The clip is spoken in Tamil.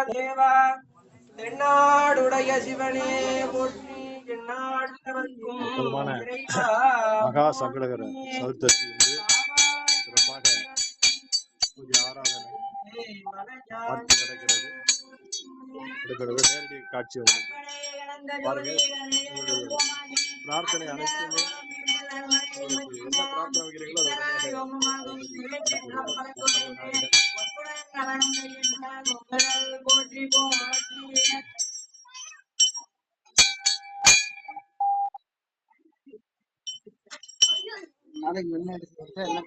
தேவா தென்னாடுடைய சிவனே போற்றி எந்நாட்டவர்க்கும் இறைவா மகா சங்கடகர சதுர்த்தசி என்று சிறப்பாக பூஜை ஆராதனை ஆட்சி நடக்கிறது. நேரடி காட்சி வந்து பாருங்கள். பிரார்த்தனை அனைத்துமே உங்களுக்கு என்ன பிரார்த்தனை வைக்கிறீங்களோ போற்றி நாளைக்கு என்ன எடுத்து என்ன